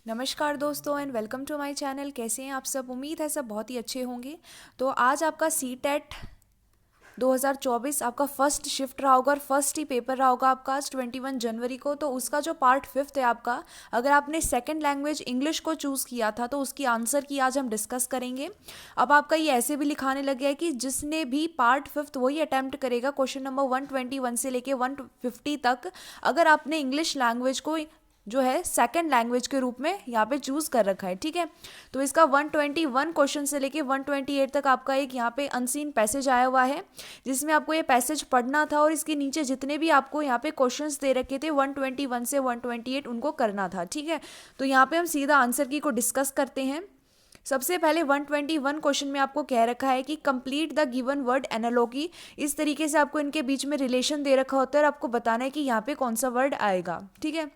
नमस्कार दोस्तों and welcome to my channel. कैसे हैं आप सब? उम्मीद है सब बहुत ही अच्छे होंगे। तो आज आपका सी टेट 2024 आपका फर्स्ट शिफ्ट रहा होगा और फर्स्ट ही पेपर रहा होगा आपका आज 21 जनवरी को। तो उसका जो पार्ट फिफ्थ है आपका, अगर आपने सेकंड लैंग्वेज इंग्लिश को चूज़ किया था तो उसकी आंसर की आज हम डिस्कस करेंगे। अब आपका ये ऐसे भी लिखाने लग गया है कि जिसने भी पार्ट फिफ्थ वही अटैम्प्ट करेगा क्वेश्चन नंबर 121 से लेके 150 तक, अगर आपने इंग्लिश लैंग्वेज को जो है सेकंड लैंग्वेज के रूप में यहाँ पे चूज कर रखा है। ठीक है, तो इसका 121 क्वेश्चन से लेके 128 तक आपका एक यहाँ पे अनसीन पैसेज आया हुआ है, जिसमें आपको ये पैसेज पढ़ना था और इसके नीचे जितने भी आपको यहाँ पे क्वेश्चंस दे रखे थे 121 से 128 उनको करना था। ठीक है, तो यहाँ पे हम सीधा आंसर की को डिस्कस करते हैं। सबसे पहले 121 क्वेश्चन में आपको कह रखा है कि complete the given word analogy. इस तरीके से आपको इनके बीच में रिलेशन दे रखा होता है और आपको बताना है कि यहाँ पे कौन सा वर्ड आएगा। ठीक है,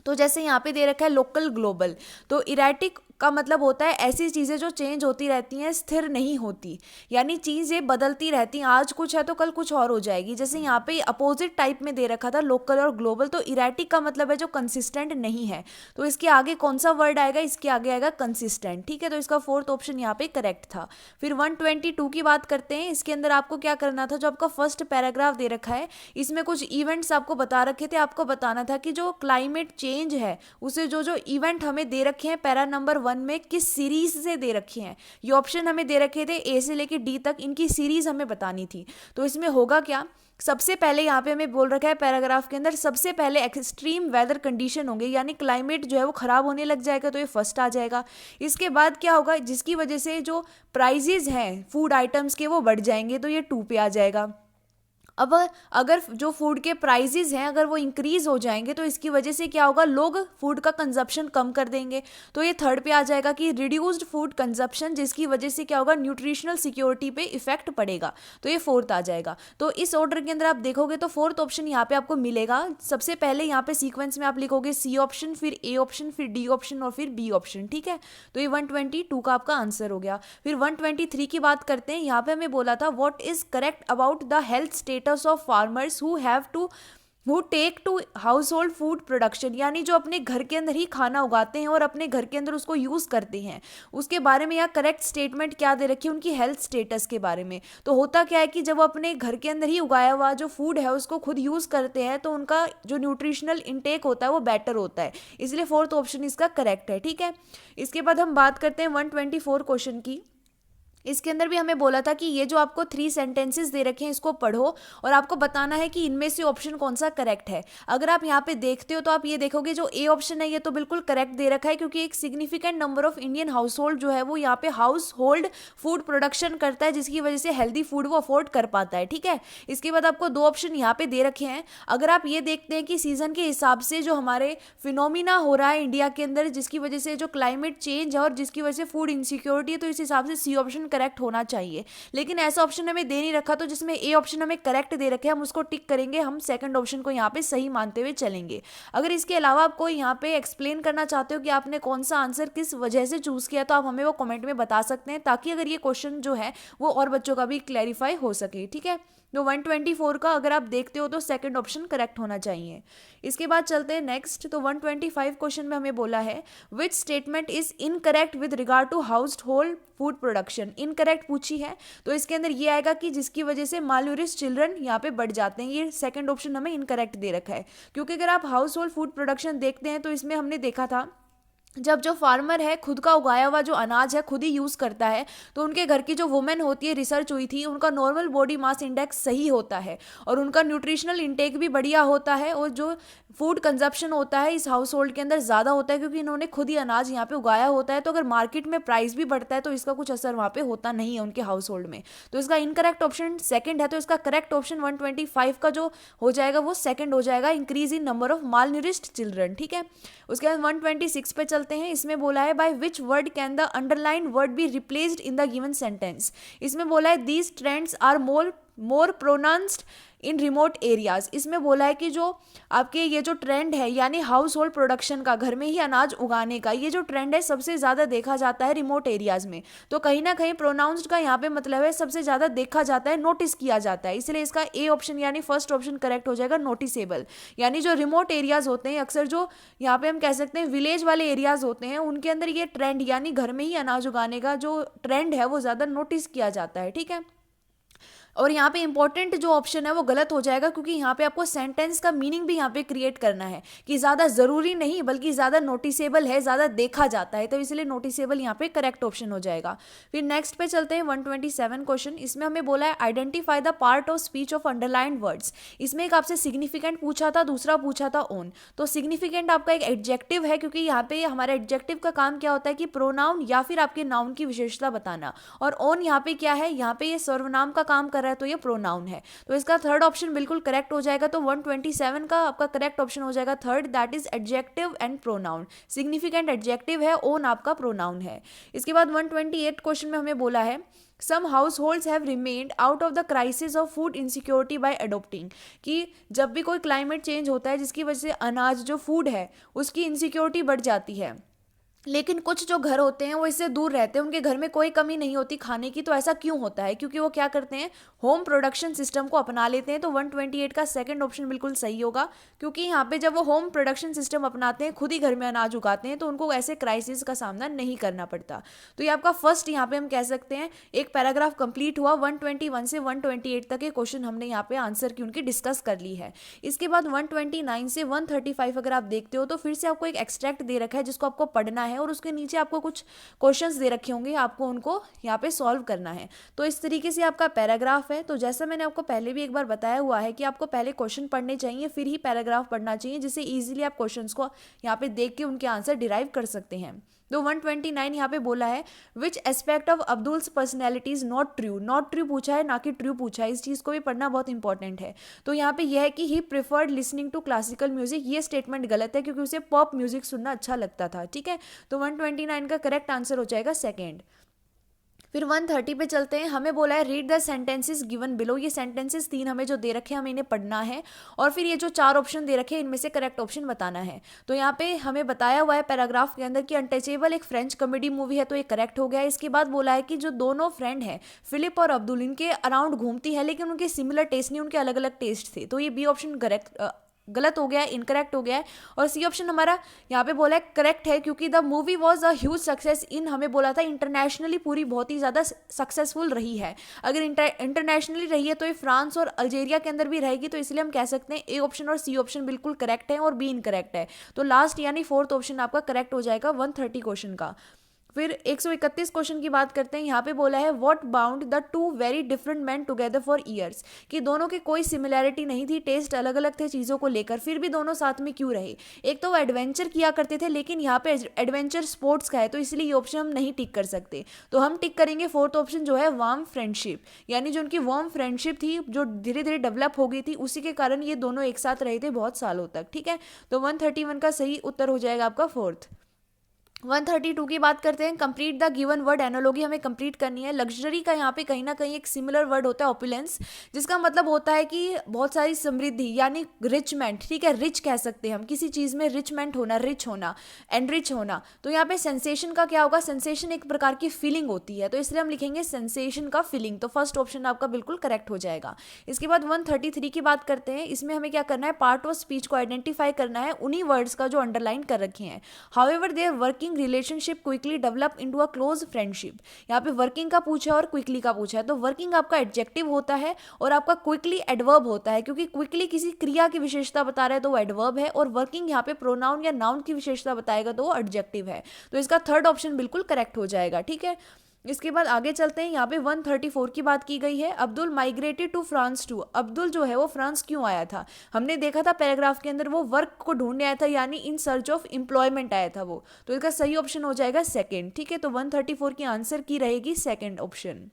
तो जैसे यहाँ पे दे रखा है लोकल ग्लोबल, तो इरेटिक का मतलब होता है ऐसी चीज़ें जो चेंज होती रहती हैं, स्थिर नहीं होती, यानी चीज़ें बदलती रहती हैं, आज कुछ है तो कल कुछ और हो जाएगी। जैसे यहाँ पे अपोजिट टाइप में दे रखा था लोकल और ग्लोबल, तो इरेटिक का मतलब है जो कंसिस्टेंट नहीं है। तो इसके आगे कौन सा वर्ड आएगा? इसके आगे आएगा कंसिस्टेंट। ठीक है, तो इसका फोर्थ ऑप्शन यहाँ पे करेक्ट था। फिर 122 की बात करते हैं। इसके अंदर आपको क्या करना था, जो आपका फर्स्ट पैराग्राफ दे रखा है इसमें कुछ इवेंट्स आपको बता रखे थे। आपको बताना था कि जो क्लाइमेट चेंज है उसे जो जो इवेंट हमें दे रखे हैं पैरा नंबर 1 में किस सीरीज से दे रखे हैं। ये ऑप्शन हमें दे रखे थे ए से लेके डी तक, इनकी सीरीज हमें बतानी थी। तो इसमें होगा क्या, सबसे पहले यहाँ पे हमें बोल रखा है पैराग्राफ के अंदर सबसे पहले एक्सट्रीम वेदर कंडीशन होंगे, यानी क्लाइमेट जो है वो खराब होने लग जाएगा, तो ये फर्स्ट आ जाएगा। इसके बाद क्या होगा, जिसकी वजह से जो प्राइजेज हैं फूड आइटम्स के वो बढ़ जाएंगे, तो ये 2 पे आ जाएगा। अब अगर जो फूड के प्राइजेज हैं अगर वो इंक्रीज हो जाएंगे तो इसकी वजह से क्या होगा, लोग फूड का कंजप्शन कम कर देंगे, तो ये थर्ड पे आ जाएगा कि रिड्यूस्ड फूड कंजप्शन, जिसकी वजह से क्या होगा, न्यूट्रिशनल सिक्योरिटी पे इफेक्ट पड़ेगा, तो ये फोर्थ आ जाएगा। तो इस ऑर्डर के अंदर आप देखोगे तो फोर्थ ऑप्शन यहाँ पे आपको मिलेगा। सबसे पहले यहाँ पे सीक्वेंस में आप लिखोगे सी ऑप्शन, फिर ए ऑप्शन, फिर डी ऑप्शन और फिर बी ऑप्शन। ठीक है, तो ये 122 का आपका आंसर हो गया। फिर 123 की बात करते हैं। यहाँ पे हमें बोला था what is correct about the health status of farmers who take to household food production, यानी जो अपने घर के अंदर ही खाना उगाते हैं और अपने घर के अंदर उसको यूज करते हैं, उसके बारे में यहाँ करेक्ट स्टेटमेंट क्या दे रखी है, उनकी हेल्थ स्टेटस के बारे में। तो होता क्या है कि जब वो अपने घर के अंदर ही उगाया हुआ जो फूड है उसको खुद यूज करते हैं तो उनका जो न्यूट्रिशनल इंटेक होता है वो बेटर होता है, इसलिए फोर्थ ऑप्शन इसका करेक्ट है। ठीक है, इसके बाद हम बात करते हैं 124 क्वेश्चन की। इसके अंदर भी हमें बोला था कि ये जो आपको 3 सेंटेंसेस दे रखे हैं इसको पढ़ो और आपको बताना है कि इनमें से ऑप्शन कौन सा करेक्ट है। अगर आप यहाँ पे देखते हो तो आप ये देखोगे जो ए ऑप्शन है ये तो बिल्कुल करेक्ट दे रखा है, क्योंकि एक significant number of Indian house hold जो है वो यहाँ पे हाउस होल्ड फूड प्रोडक्शन करता है, जिसकी वजह से हेल्दी फूड वो अफोर्ड कर पाता है। ठीक है, इसके बाद आपको 2 ऑप्शन यहाँ पे दे रखे हैं। अगर आप ये देखते हैं कि सीजन के हिसाब से जो हमारे फिनोमिना हो रहा है इंडिया के अंदर, जिसकी वजह से जो क्लाइमेट चेंज है और जिसकी वजह से फूड इनसिक्योरिटी है, तो इस हिसाब से सी ऑप्शन करेक्ट होना चाहिए। लेकिन ऐसा ऑप्शन हमें दे नहीं रखा, तो जिसमें ए ऑप्शन हमें करेक्ट दे रखे हम उसको टिक करेंगे, हम सेकंड ऑप्शन को यहाँ पे सही मानते हुए चलेंगे। अगर इसके अलावा आप कोई यहाँ पे एक्सप्लेन करना चाहते हो कि आपने कौन सा आंसर किस वजह से चूज किया, तो आप हमें वो कमेंट में बता सकते हैं, ताकि अगर ये क्वेश्चन जो है वो और बच्चों का भी क्लैरिफाई हो सके। ठीक है, तो 124 का अगर आप देखते हो तो सेकंड ऑप्शन करेक्ट होना चाहिए। इसके बाद चलते हैं नेक्स्ट। तो 125 क्वेश्चन में हमें बोला है which statement is incorrect with regard to household food production. Incorrect पूछी है तो इसके अंदर ये आएगा कि जिसकी वजह से मालनूरिश चिल्ड्रन यहाँ पे बढ़ जाते हैं, ये सेकंड ऑप्शन हमें इनकरेक्ट दे रखा है। क्योंकि अगर आप हाउस होल्ड फूड प्रोडक्शन देखते हैं तो इसमें हमने देखा था जब जो फार्मर है खुद का उगाया हुआ जो अनाज है खुद ही यूज़ करता है, तो उनके घर की जो वुमेन होती है, रिसर्च हुई थी, उनका नॉर्मल बॉडी मास इंडेक्स सही होता है और उनका न्यूट्रिशनल इंटेक भी बढ़िया होता है और जो फूड कंजप्शन होता है इस हाउस होल्ड के अंदर ज़्यादा होता है, क्योंकि इन्होंने खुद ही अनाज यहाँ पे उगाया होता है। तो अगर मार्केट में प्राइस भी बढ़ता है तो इसका कुछ असर वहाँ पे होता नहीं है उनके हाउस होल्ड में। तो इसका इनकरेक्ट ऑप्शन सेकंड है, तो इसका करेक्ट ऑप्शन 125 का जो हो जाएगा वो सेकंड हो जाएगा, increase in number of malnourished children. ठीक है, उसके बाद 126 पे चलते हैं। इसमें बोला है by which word can the underline word be replaced in the given sentence. इसमें बोला है these trends are more pronounced in remote areas. इसमें बोला है कि जो आपके ये जो ट्रेंड है यानी हाउस होल्ड प्रोडक्शन का, घर में ही अनाज उगाने का, ये जो ट्रेंड है सबसे ज़्यादा देखा जाता है रिमोट एरियाज में। तो कहीं ना कहीं प्रोनाउंस्ड का यहाँ पे मतलब है सबसे ज़्यादा देखा जाता है, नोटिस किया जाता है, इसलिए इसका ए ऑप्शन यानी फर्स्ट ऑप्शन करेक्ट हो जाएगा, नोटिसेबल। यानी जो रिमोट एरियाज होते हैं, अक्सर जो यहाँ पे हम कह सकते हैं विलेज वाले एरियाज होते हैं, उनके अंदर ये ट्रेंड यानी घर में ही अनाज उगाने का जो ट्रेंड है वो ज़्यादा नोटिस किया जाता है। ठीक है, और यहाँ पे इंपॉर्टेंट जो ऑप्शन है वो गलत हो जाएगा, क्योंकि यहाँ पे आपको सेंटेंस का मीनिंग भी यहाँ पे क्रिएट करना है कि ज़्यादा ज़रूरी नहीं बल्कि ज़्यादा नोटिसेबल है, ज़्यादा देखा जाता है, तो इसलिए नोटिसेबल यहाँ पे करेक्ट ऑप्शन हो जाएगा। फिर नेक्स्ट पे चलते हैं 127 क्वेश्चन। इसमें हमें बोला है identify the part of speech of underlined words. इसमें एक आपसे सिग्निफिकेंट पूछा था, दूसरा पूछा था ओन। तो सिग्निफिकेंट आपका एक एडजेक्टिव है, क्योंकि यहाँ पे हमारा एडजेक्टिव का काम क्या होता है कि प्रोनाउन या फिर आपके नाउन की विशेषता बताना, और ओन यहाँ पे क्या है, यहाँ पे ये सर्वनाम का काम कर रहा है, तो ये प्रोनाउन है। तो इसका थर्ड ऑप्शन बिल्कुल करेक्ट हो जाएगा। तो 127 का आपका करेक्ट ऑप्शन हो जाएगा third, that is adjective and pronoun. Significant adjective है, ओन आपका प्रोनाउन है। इसके बाद 128 क्वेश्चन में हमें बोला है some households have remained out of the crisis of food insecurity by adopting, कि जब भी कोई क्लाइमेट चेंज होता है जिसकी वजह से अनाज जो फूड है उसकी इनसिक्योरिटी बढ़ जाती है, लेकिन कुछ जो घर होते हैं वो इससे दूर रहते हैं, उनके घर में कोई कमी नहीं होती खाने की। तो ऐसा क्यों होता है? क्योंकि वो क्या करते हैं, होम प्रोडक्शन सिस्टम को अपना लेते हैं। तो 128 का सेकंड ऑप्शन बिल्कुल सही होगा, क्योंकि यहाँ पे जब वो होम प्रोडक्शन सिस्टम अपनाते हैं, खुद ही घर में अनाज उगाते हैं, तो उनको ऐसे क्राइसिस का सामना नहीं करना पड़ता। तो ये आपका फर्स्ट यहाँ पे हम कह सकते हैं एक पैराग्राफ कंप्लीट हुआ। 121 से 128 तक के क्वेश्चन हमने यहाँ पे आंसर की उनकी डिस्कस कर ली है। इसके बाद 129 से 135 अगर आप देखते हो तो फिर से आपको एक एक्सट्रैक्ट दे रखा है जिसको आपको पढ़ना है, और उसके नीचे आपको कुछ क्वेश्चंस दे रखे होंगे, आपको उनको यहाँ पे सॉल्व करना है। तो इस तरीके से आपका पैराग्राफ है। तो जैसा मैंने आपको पहले भी एक बार बताया हुआ है कि आपको पहले क्वेश्चन पढ़ने चाहिए फिर ही पैराग्राफ पढ़ना चाहिए, जिससे इजीली आप क्वेश्चंस को यहाँ पे देख के उनके आंसर डिराइव कर सकते हैं। तो 129 यहाँ पे बोला है which aspect of Abdul's personality is not true. Not true पूछा है, ना कि ट्रू पूछा है, इस चीज़ को भी पढ़ना बहुत इंपॉर्टेंट है। तो यहाँ पे यह है कि he preferred listening to classical music, ये स्टेटमेंट गलत है क्योंकि उसे पॉप म्यूजिक सुनना अच्छा लगता था। ठीक है, तो 129 का करेक्ट आंसर हो जाएगा सेकेंड। फिर 130 पे चलते हैं। हमें बोला है read the sentences given below. ये सेंटेंसेस तीन हमें जो दे रखे हैं हमें इन्हें पढ़ना है, और फिर ये जो चार ऑप्शन दे रखे हैं इनमें से करेक्ट ऑप्शन बताना है। तो यहाँ पे हमें बताया हुआ है पैराग्राफ के अंदर कि अनटचेबल एक फ्रेंच कॉमेडी मूवी है, तो ये करेक्ट हो गया है। इसके बाद बोला है कि जो दोनों फ्रेंड हैं फिलिप और अब्दुल, इनके अराउंड घूमती है लेकिन उनके सिमिलर टेस्ट नहीं, उनके अलग अलग टेस्ट थे। तो ये बी ऑप्शन करेक्ट गलत हो गया है, इनकरेक्ट हो गया है। और सी ऑप्शन हमारा यहाँ पे बोला है करेक्ट है, क्योंकि the movie was a huge success in, हमें बोला था इंटरनेशनली पूरी बहुत ही ज़्यादा सक्सेसफुल रही है। अगर इंटरनेशनली रही है तो ये फ्रांस और अल्जेरिया के अंदर भी रहेगी, तो इसलिए हम कह सकते हैं ए ऑप्शन और सी ऑप्शन बिल्कुल करेक्ट है और बी इनकरेक्ट है। तो लास्ट यानी फोर्थ ऑप्शन आपका करेक्ट हो जाएगा 130 क्वेश्चन का। फिर 131 क्वेश्चन की बात करते हैं। यहाँ पे बोला है what bound the two very different man together for years, कि दोनों के कोई सिमिलैरिटी नहीं थी, टेस्ट अलग अलग थे चीज़ों को लेकर, फिर भी दोनों साथ में क्यों रहे। एक तो वो एडवेंचर किया करते थे, लेकिन यहाँ पे एडवेंचर स्पोर्ट्स का है, तो इसलिए ये ऑप्शन हम नहीं टिक कर सकते। तो हम टिक करेंगे फोर्थ ऑप्शन जो है वार्म फ्रेंडशिप, यानी जो उनकी वार्म फ्रेंडशिप थी जो धीरे धीरे डेवलप हो गई थी, उसी के कारण ये दोनों एक साथ रहे थे बहुत सालों तक। ठीक है, तो 131 का सही उत्तर हो जाएगा आपका फोर्थ। 132 की बात करते हैं। Complete the given word analogy हमें कंप्लीट करनी है। लग्जरी का यहाँ पे कहीं ना कहीं एक सिमिलर वर्ड होता है ऑपुलेंस, जिसका मतलब होता है कि बहुत सारी समृद्धि यानी रिचमेंट। ठीक है, रिच कह सकते हैं हम, किसी चीज़ में रिचमेंट होना, रिच होना, एनरिच होना। तो यहाँ पे सेंसेशन का क्या होगा, सेंसेशन एक प्रकार की फीलिंग होती है, तो इसलिए हम लिखेंगे सेंसेशन का फीलिंग। तो फर्स्ट ऑप्शन आपका बिल्कुल करेक्ट हो जाएगा। इसके बाद 133 की बात करते हैं। इसमें हमें क्या करना है, पार्ट ऑफ स्पीच को आइडेंटिफाई करना है उन्हीं वर्ड्स का जो अंडरलाइन कर रखे हैं। However their working relationship quickly develop into a close friendship. यहाँ पे वर्किंग का पूछा और क्विकली का पूछा है, तो वर्किंग आपका एडजेक्टिव होता है और आपका क्विकली एडवर्ब होता है, क्योंकि क्विकली किसी क्रिया की विशेषता बता रहा है तो वो एडवर्ब है, और वर्किंग यहाँ पे प्रोनाउन या नाउन की विशेषता बताएगा तो वो एडजेक्टिव है। तो इसका थर्ड ऑप्शन बिल्कुल करेक्ट हो जाएगा। ठीक है, इसके बाद आगे चलते हैं। यहाँ पे 134 की बात की गई है। Abdul migrated to France too. Abdul जो है वो फ्रांस क्यों आया था, हमने देखा था पैराग्राफ के अंदर वो वर्क को ढूंढने आया था, यानी इन सर्च ऑफ एम्प्लॉयमेंट आया था वो। तो इसका सही ऑप्शन हो जाएगा सेकंड। ठीक है, तो 134 की आंसर की रहेगी सेकंड ऑप्शन।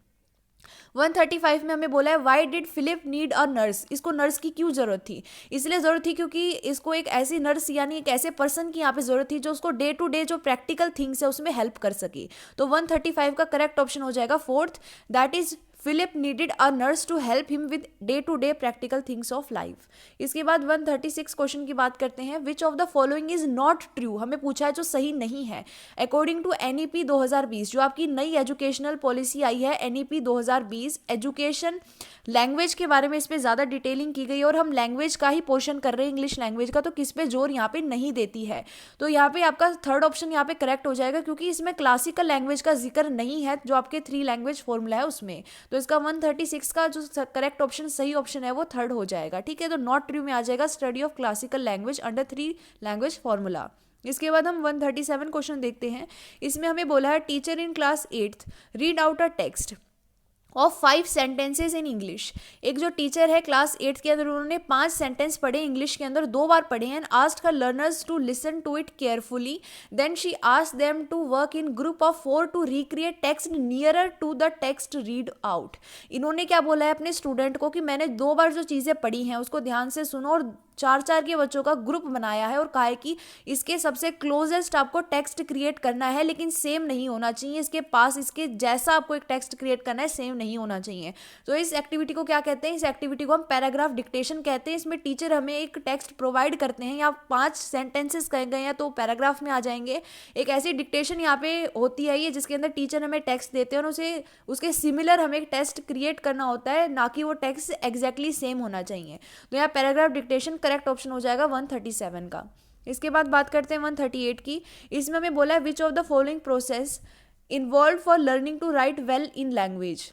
135 में हमें बोला है why did Philip need a nurse. इसको नर्स की क्यों जरूरत थी, इसलिए जरूरत थी क्योंकि इसको एक ऐसी नर्स यानी एक ऐसे पर्सन की यहाँ पे जरूरत थी जो उसको डे टू डे जो प्रैक्टिकल थिंग्स है उसमें हेल्प कर सके। तो 135 का करेक्ट ऑप्शन हो जाएगा fourth, that is Philip needed a nurse to help him with day to day practical things of life. इसके बाद 136 क्वेश्चन की बात करते हैं। Which of the following is not true, हमें पूछा है जो सही नहीं है। अकॉर्डिंग टू एनईपी 2020, जो आपकी नई एजुकेशनल पॉलिसी आई है एनईपी 2020, एजुकेशन लैंग्वेज के बारे में इस पर ज़्यादा डिटेलिंग की गई और हम लैंग्वेज का ही पोर्शन कर रहे हैं, इंग्लिश लैंग्वेज का, तो किस पे जोर यहाँ पे नहीं देती है। तो यहाँ पे आपका थर्ड ऑप्शन यहाँ पे करेक्ट हो जाएगा, क्योंकि इसमें क्लासिकल लैंग्वेज का जिक्र नहीं है जो आपके 3 लैंग्वेज फॉर्मूला है उसमें। तो इसका 136 का जो करेक्ट ऑप्शन, सही ऑप्शन है, वो थर्ड हो जाएगा। ठीक है, तो नॉट ट्रू में आ जाएगा study of classical language under 3 language formula. इसके बाद हम 137 क्वेश्चन देखते हैं। इसमें हमें बोला है teacher in class 8th read out a text of 5 sentences in English. एक जो टीचर है क्लास 8th के अंदर, उन्होंने 5 सेंटेंस पढ़े इंग्लिश के अंदर, 2 बार पढ़े हैं। Asked her learners to listen to it carefully, then she asked them to work in group of 4 to recreate text nearer to the text read out. इन्होंने क्या बोला है अपने स्टूडेंट को कि मैंने 2 बार जो चीज़ें पढ़ी हैं उसको ध्यान से सुनो, और 4-4 के बच्चों का ग्रुप बनाया है और कहा है कि इसके सबसे क्लोजेस्ट आपको टेक्स्ट क्रिएट करना है, लेकिन सेम नहीं होना चाहिए, इसके पास इसके जैसा आपको एक टेक्स्ट क्रिएट करना है, सेम नहीं होना चाहिए। तो इस एक्टिविटी को क्या कहते हैं? इस एक्टिविटी को हम पैराग्राफ डिक्टेशन कहते हैं। इसमें टीचर हमें एक टेक्स्ट प्रोवाइड करते हैं, या 5 सेंटेंसेस कहे गए हैं तो पैराग्राफ में आ जाएंगे। एक ऐसी डिक्टेशन यहाँ पे होती है ये, जिसके अंदर टीचर हमें टेक्स्ट देते हैं और उसे उसके सिमिलर हमें एक टेक्स्ट क्रिएट करना होता है, ना कि वो टेक्स्ट एग्जैक्टली सेम होना चाहिए। तो यहाँ पैराग्राफ डिक्टेशन करेक्ट ऑप्शन हो जाएगा 137 का। इसके बाद बात करते हैं 138 की। इसमें हमें बोला है which of the following process involve for learning to write well in language.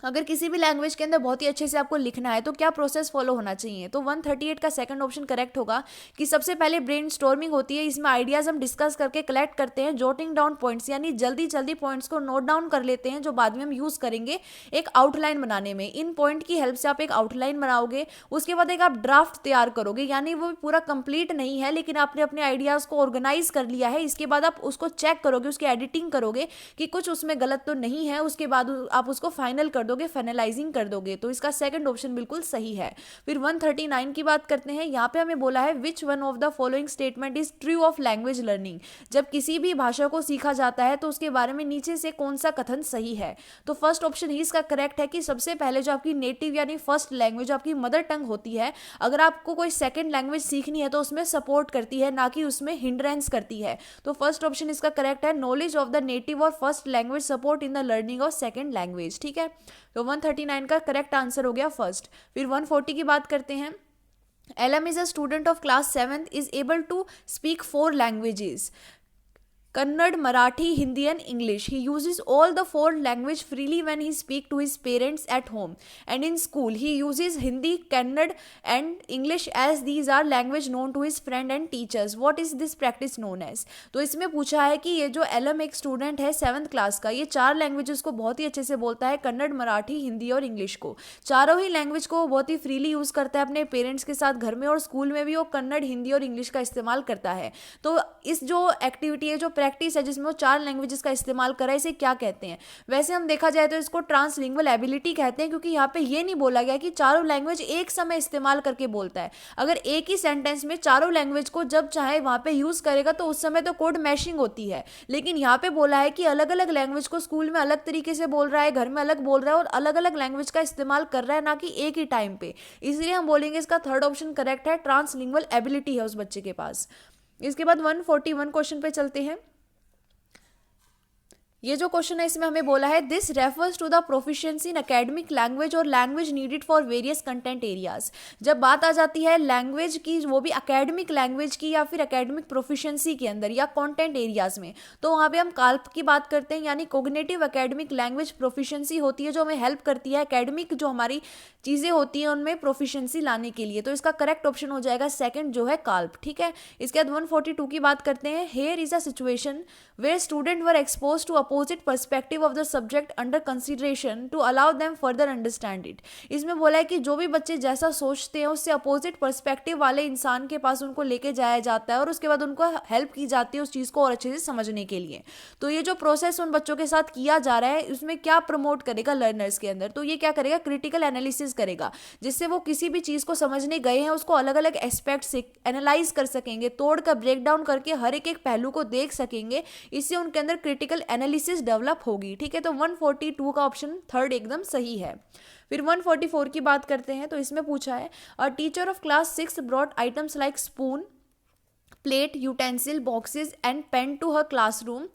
अगर किसी भी लैंग्वेज के अंदर बहुत ही अच्छे से आपको लिखना है तो क्या प्रोसेस फॉलो होना चाहिए? तो 138 का सेकंड ऑप्शन करेक्ट होगा कि सबसे पहले ब्रेनस्टॉर्मिंग होती है। इसमें आइडियाज हम डिस्कस करके कलेक्ट करते हैं, जोटिंग डाउन पॉइंट्स, यानी जल्दी जल्दी पॉइंट्स को नोट डाउन कर लेते हैं जो बाद में हम यूज करेंगे एक आउटलाइन बनाने में। इन पॉइंट की हेल्प से आप एक आउटलाइन बनाओगे, उसके बाद एक आप ड्राफ्ट तैयार करोगे, यानी वो पूरा कंप्लीट नहीं है लेकिन आपने अपने आइडियाज को ऑर्गेनाइज कर लिया है। इसके बाद आप उसको चेक करोगे, उसकी एडिटिंग करोगे कि कुछ उसमें गलत तो नहीं है, उसके बाद आप उसको फाइनल कर दोगे, फाइनलाइजिंग कर दोगे। तो इसका सेकंड ऑप्शन बिल्कुल सही है। फिर 139 की बात करते हैं। यहाँ पे हमें बोला है which one of the following statement is true of language learning. जब किसी भी भाषा को सीखा जाता है तो उसके बारे में नीचे से कौन सा कथन सही है? तो फर्स्ट ऑप्शन ही इसका करेक्ट है कि सबसे पहले जो आपकी नेटिव यानी फर्स्ट लैंग्वेज, जो आपकी मदर टंग होती है, अगर आपको कोई सेकंड लैंग्वेज सीखनी है तो उसमें सपोर्ट करती है, ना कि उसमें हिंड्रेंस करती है। तो फर्स्ट ऑप्शन इसका करेक्ट है, नॉलेज ऑफ द नेटिव और first language support in the learning of second language. ठीक है, तो 139 का करेक्ट आंसर हो गया फर्स्ट। फिर 140 की बात करते हैं। LM is a student of class 7th is able to speak 4 languages, Kannada, Marathi, Hindi and English. He uses all the 4 language freely when he speak to his parents at home and in school. He uses Hindi, Kannada and English as these are language known to his friend and teachers. What is this practice known as? तो इसमें पूछा है कि ये जो LM एक student है 7th class का, ये 4 लैंग्वेजेस को बहुत ही अच्छे से बोलता है, कन्नड़, मराठी, हिंदी और इंग्लिश को। चारों ही लैंग्वेज को बहुत ही फ्रीली यूज करता है अपने पेरेंट्स के साथ घर में, और स्कूल में भी वो कन्नड़, हिंदी और इंग्लिश का इस्तेमाल करता है। तो इस जो एक्टिविटी है, जो प्रैक्टिस है जिसमें वो 4 लैंग्वेजेस का इस्तेमाल कर रहा है, इसे क्या कहते हैं? वैसे हम देखा जाए तो इसको ट्रांसलिंगुअल एबिलिटी कहते हैं, क्योंकि यहाँ पे ये नहीं बोला गया कि चारों लैंग्वेज एक समय इस्तेमाल करके बोलता है। अगर एक ही सेंटेंस में चारों लैंग्वेज को जब चाहे वहां पे यूज करेगा तो उस समय तो कोड मैशिंग होती है, लेकिन यहाँ पे बोला है कि अलग अलग लैंग्वेज को स्कूल में अलग तरीके से बोल रहा है, घर में अलग बोल रहा है और अलग अलग लैंग्वेज का इस्तेमाल कर रहा है, ना कि एक ही टाइम पे। इसलिए हम बोलेंगे इसका थर्ड ऑप्शन करेक्ट है, ट्रांसलिंगुअल एबिलिटी है उस बच्चे के पास। इसके बाद 141 क्वेश्चन पे चलते हैं। ये जो क्वेश्चन है इसमें हमें बोला है this refers to the proficiency in academic language और language needed for various content areas. जब बात आ जाती है लैंग्वेज की, वो भी एकेडमिक लैंग्वेज की या फिर एकेडमिक प्रोफिशिएंसी के अंदर या कंटेंट एरियाज में, तो वहाँ पे हम काल्प की बात करते हैं, यानी कोग्निटिव एकेडमिक लैंग्वेज प्रोफिशिएंसी होती है जो हमें हेल्प करती है एकेडमिक जो हमारी चीज़ें होती हैं उनमें प्रोफिशिएंसी लाने के लिए। तो इसका करेक्ट ऑप्शन हो जाएगा सेकंड जो है काल्प। ठीक है, इसके बाद 142 की बात करते हैं। Here is a situation where student were expose to opposite perspective of the subject under consideration to allow them further understand it। इसमें बोला है कि जो भी बच्चे जैसा सोचते हैं उससे अपोजिट पर्सपेक्टिव वाले इंसान के पास उनको लेके जाया जाता है और उसके बाद उनको हेल्प की जाती है उस चीज़ को और अच्छे से समझने के लिए। तो ये जो प्रोसेस उन बच्चों के साथ किया जा रहा है उसमें क्या प्रमोट करेगा लर्नर्स के अंदर? तो ये क्या करेगा, क्रिटिकल एनालिसिस करेगा, जिससे वो किसी भी चीज़ को समझने गए हैं उसको अलग अलग एस्पेक्ट से एनालाइज कर सकेंगे, तोड़ कर ब्रेक डाउन करके हर एक पहलू को देख सकेंगे। इससे उनके अंदर क्रिटिकल एनालिसिस सर्विसेज डेवलप होगी, ठीक है। तो 142 का ऑप्शन थर्ड एकदम सही है। फिर 144 की बात करते हैं, तो इसमें पूछा है a teacher of class 6 brought items like spoon, plate, utensil, boxes and pen to her classroom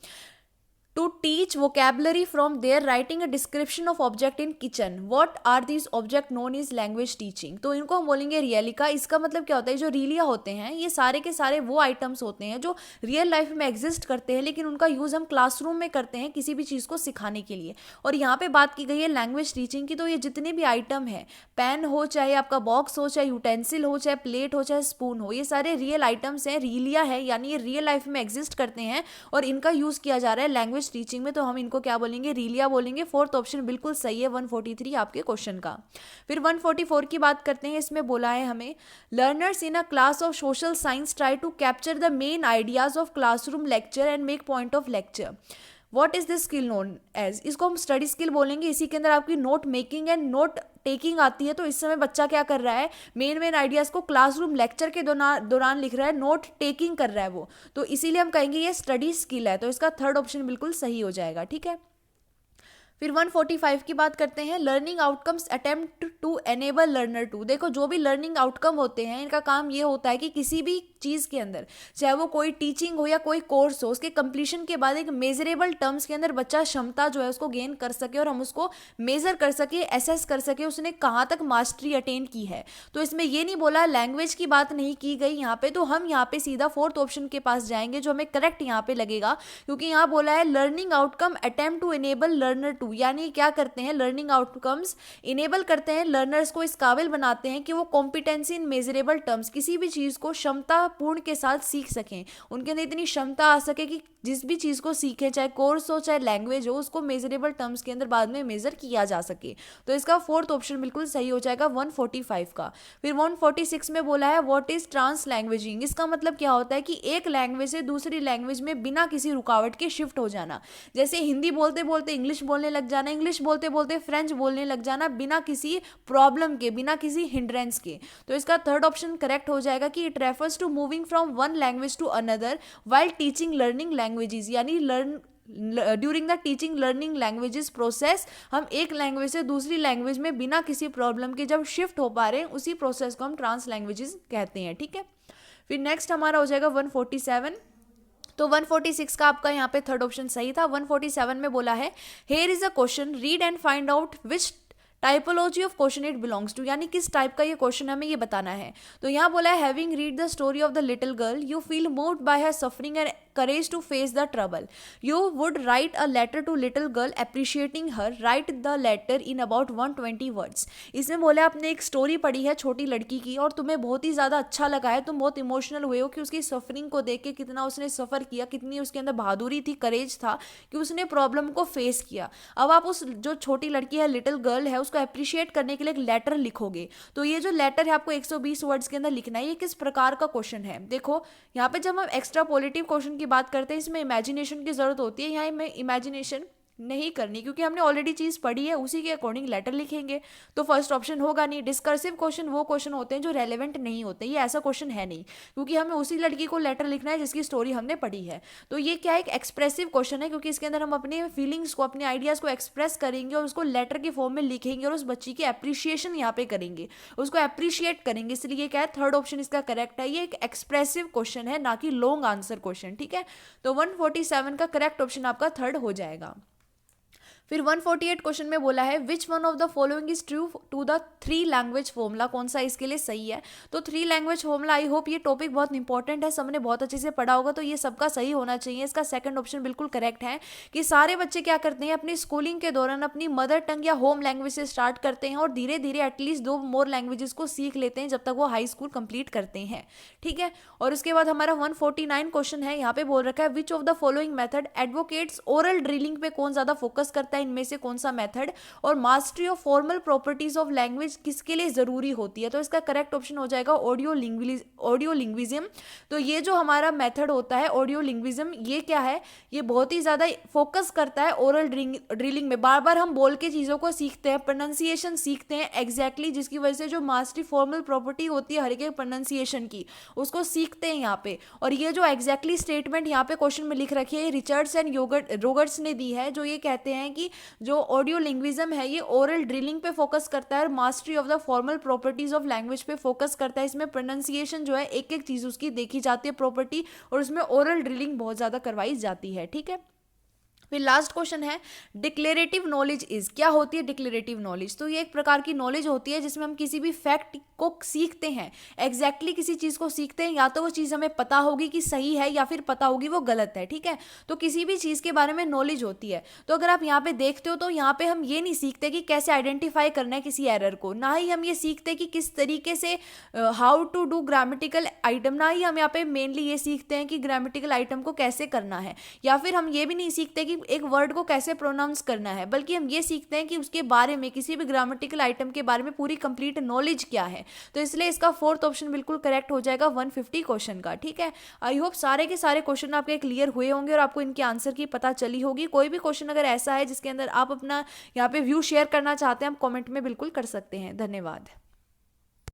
to teach vocabulary from there, writing a description of object in kitchen. What are these object known as language teaching? तो इनको हम बोलेंगे रियलिका। इसका मतलब क्या होता है, जो रियलिया होते हैं ये सारे के सारे वो आइटम्स होते हैं जो रियल लाइफ में एग्जिस्ट करते हैं, लेकिन उनका यूज़ हम क्लासरूम में करते हैं किसी भी चीज़ को सिखाने के लिए। और यहाँ पे बात की गई है लैंग्वेज टीचिंग की, तो ये जितने भी आइटम है, पेन हो, चाहे आपका बॉक्स हो, चाहे यूटेंसिल हो, चाहे प्लेट हो, चाहे स्पून हो, ये सारे रियल आइटम्स हैं, रियलिया है, यानी ये रियल लाइफ में एग्जिस्ट करते हैं और इनका यूज़ किया जा रहा है लैंग्वेज टीचिंग में। तो हम इनको क्या बोलेंगे, रियलिया बोलेंगे। फोर्थ ऑप्शन बिल्कुल सही है 143 आपके क्वेश्चन का। फिर 144 की बात करते हैं, इसमें बोला है हमें learners in a class of social science try to capture the main ideas of classroom lecture and make point of lecture. What is this skill known as? इसको हम स्टडी स्किल बोलेंगे। इसी के अंदर आपकी note making and note taking आती है। तो इस समय बच्चा क्या कर रहा है, मेन आइडियाज़ को क्लासरूम लेक्चर के दौरान लिख रहा है, नोट टेकिंग कर रहा है वो, तो इसीलिए हम कहेंगे ये स्टडी स्किल है। तो इसका थर्ड ऑप्शन बिल्कुल सही हो जाएगा, ठीक है। फिर 145 की बात करते हैं, learning outcomes attempt to enable learner to. देखो जो भी लर्निंग आउटकम होते हैं, इनका काम ये होता है कि किसी भी चीज़ के अंदर, चाहे वो कोई टीचिंग हो या कोई कोर्स हो, उसके कंप्लीशन के बाद एक मेजरेबल टर्म्स के अंदर बच्चा क्षमता जो है उसको गेन कर सके और हम उसको मेजर कर सके, एसेस कर सके उसने कहाँ तक मास्टरी अटेन की है। तो इसमें ये नहीं बोला, लैंग्वेज की बात नहीं की गई यहाँ पे, तो हम यहाँ पे सीधा फोर्थ ऑप्शन के पास जाएंगे जो हमें करेक्ट यहाँ पे लगेगा, क्योंकि यहाँ बोला है learning outcome attempt to enable learner to, यानी क्या करते हैं, लर्निंग आउटकम्स इनेबल करते हैं, लर्नर्स को इस काबिल बनाते हैं कि वो कॉम्पिटेंसी इन मेजरेबल टर्म्स, किसी भी चीज़ को क्षमता पूर्ण के साथ सीख सकें, उनके अंदर इतनी क्षमता आ सके कि जिस भी चीज़ को सीखें, चाहे कोर्स हो चाहे लैंग्वेज हो, उसको मेजरेबल टर्म्स के अंदर बाद में मेजर किया जा सके। तो इसका फोर्थ ऑप्शन बिल्कुल सही हो जाएगा 145 का। फिर 146 में बोला है व्हाट इज ट्रांस लैंग्वेजिंग। इसका मतलब क्या होता है कि एक लैंग्वेज से दूसरी लैंग्वेज में बिना किसी रुकावट के शिफ्ट हो जाना। जैसे हिंदी बोलते बोलते इंग्लिश बोलने लग जाना, इंग्लिश बोलते बोलते फ्रेंच बोलने लग जाना, बिना किसी प्रॉब्लम के, बिना किसी हिंड्रेंस के। तो इसका थर्ड ऑप्शन करेक्ट हो जाएगा कि it refers to moving from one language to another while teaching learning languages, यानी during the teaching learning languages process हम एक लैंग्वेज से दूसरी लैंग्वेज में बिना किसी प्रॉब्लम के जब शिफ्ट हो पा रहे हैं, उसी प्रोसेस को हम ट्रांस लैंग्वेजेस कहते हैं, ठीक है। फिर नेक्स्ट हमारा हो जाएगा 147। तो 146 का आपका यहाँ पे थर्ड ऑप्शन सही था। 147 में बोला है here is a question, read and find out which typology of question it belongs to, यानी किस टाइप का ये क्वेश्चन हमें ये बताना है। तो यहाँ बोला है having read the story of the little girl you feel moved by her suffering and courage to face the trouble. You would write a letter to little girl appreciating her. Write the letter in about 120 words. इसमें बोला आपने एक story पढ़ी है छोटी लड़की की और तुम्हें बहुत ही ज़्यादा अच्छा लगा है, तुम बहुत इमोशनल हुए हो कि उसकी सफरिंग को देख के कितना उसने सफ़र किया, कितनी उसके अंदर बहादुरी थी, करेज था कि उसने प्रॉब्लम को फेस किया। अब आप उस जो छोटी लड़की है, लिटिल गर्ल है, उसको अप्रिशिएट करने के लिए एक लेटर लिखोगे। तो ये जो लेटर है आपको 120 वर्ड्स के अंदर लिखना है। ये किस प्रकार का क्वेश्चन है, देखो यहाँ पे जब हम एक्स्ट्रापोलेटिव क्वेश्चन की बात करते हैं इसमें इमेजिनेशन की जरूरत होती है। यहाँ में इमेजिनेशन नहीं करनी क्योंकि हमने ऑलरेडी चीज़ पढ़ी है, उसी के अकॉर्डिंग लेटर लिखेंगे, तो फर्स्ट ऑप्शन होगा नहीं। डिस्कर्सिव क्वेश्चन वो क्वेश्चन होते हैं जो रेलेवेंट नहीं होते, ये ऐसा क्वेश्चन है नहीं, क्योंकि हमें उसी लड़की को लेटर लिखना है जिसकी स्टोरी हमने पढ़ी है। तो ये क्या एक एक्सप्रेसिव क्वेश्चन है, क्योंकि इसके अंदर हम अपने फीलिंग्स को, अपने आइडियाज़ को एक्सप्रेस करेंगे और उसको लेटर के फॉर्म में लिखेंगे और उस बच्ची की अप्रिशिएशन यहाँ पे करेंगे, उसको अप्रिशिएट करेंगे। इसलिए क्या है, थर्ड ऑप्शन इसका करेक्ट है। ये एक एक्सप्रेसिव क्वेश्चन है, ना कि लॉन्ग आंसर क्वेश्चन, ठीक है। तो 147 का करेक्ट ऑप्शन आपका थर्ड हो जाएगा। फिर 148 क्वेश्चन में बोला है which one of the following is true to the 3 language formula, कौन सा इसके लिए सही है। तो 3 लैंग्वेज फॉर्मूला, आई होप ये टॉपिक बहुत इंपॉर्टेंट है, सबने बहुत अच्छे से पढ़ा होगा, तो ये सबका सही होना चाहिए। इसका सेकंड ऑप्शन बिल्कुल करेक्ट है कि सारे बच्चे क्या करते हैं, अपनी स्कूलिंग के दौरान अपनी मदर टंग या होम लैंग्वेज से स्टार्ट करते हैं और धीरे धीरे एटलीस्ट 2 मोर लैंग्वेजेस को सीख लेते हैं जब तक वो हाई स्कूल कंप्लीट करते हैं, ठीक है। और उसके बाद हमारा 149 क्वेश्चन है, यहाँ पे बोल रखा है which of the following method advocates oral drilling पे कौन ज़्यादा फोकस करता करता है इनमें से कौन सा मेथड, और mastery of formal properties of language किसके लिए ज़रूरी होती है, तो इसका करेक्ट ऑप्शन हो जाएगा ऑडियो लिंग्विज्म। तो ये जो हमारा मेथड होता है ऑडियो लिंग्विज्म, ये क्या है, ये बहुत ही ज़्यादा फोकस करता है ओरल ड्रिलिंग में। बार बार हम बोल के चीज़ों को सीखते हैं, प्रोनाउंसिएशन सीखते हैं एग्जैक्टली, जिसकी वजह से जो मास्टरी फॉर्मल प्रॉपर्टी होती है हर एक प्रोनाउंसिएशन की, उसको सीखते हैं यहाँ पे। और ये जो एग्जैक्टली स्टेटमेंट यहाँ पे क्वेश्चन में लिख रखी है, रिचर्ड्स एंड रोगर्ट्स ने दी है, जो ये कहते हैं कि जो ऑडियो लिंग्विज्म है ये ओरल ड्रिलिंग पे फोकस करता है और mastery of the formal properties of language पे फोकस करता है। इसमें प्रोनाउंसिएशन जो है एक एक चीज़ उसकी देखी जाती है प्रॉपर्टी, और उसमें ओरल ड्रिलिंग बहुत ज़्यादा करवाई जाती है। ठीक है, फिर लास्ट क्वेश्चन है डिक्लेरेटिव नॉलेज इज, क्या होती है डिक्लेरेटिव नॉलेज, तो ये एक प्रकार की नॉलेज होती है जिसमें हम किसी भी फैक्ट को सीखते हैं, एग्जैक्टली किसी चीज़ को सीखते हैं, या तो वो चीज़ हमें पता होगी कि सही है या फिर पता होगी वो गलत है। ठीक है, तो किसी भी चीज़ के बारे में नॉलेज होती है। तो अगर आप यहाँ पे देखते हो तो यहाँ पे हम ये नहीं सीखते कि कैसे आइडेंटिफाई करना है किसी एरर को, ना ही हम ये सीखते कि किस तरीके से how to do grammatical item, ना ही हम यहाँ पे मेनली ये सीखते हैं कि ग्रामेटिकल आइटम को कैसे करना है, या फिर हम ये भी नहीं सीखते कि एक वर्ड को कैसे प्रोनाउंस करना है, बल्कि हम ये सीखते हैं कि उसके बारे में, किसी भी ग्रामेटिकल आइटम के बारे में पूरी कंप्लीट नॉलेज क्या है। तो इसलिए इसका फोर्थ ऑप्शन बिल्कुल करेक्ट हो जाएगा 150 क्वेश्चन का। ठीक है, आई होप सारे के सारे क्वेश्चन आपके क्लियर हुए होंगे और आपको इनके आंसर की पता चली होगी। कोई भी क्वेश्चन अगर ऐसा है जिसके अंदर आप अपना यहाँ पे व्यू शेयर करना चाहते हैं, आप कॉमेंट में बिल्कुल कर सकते हैं। धन्यवाद।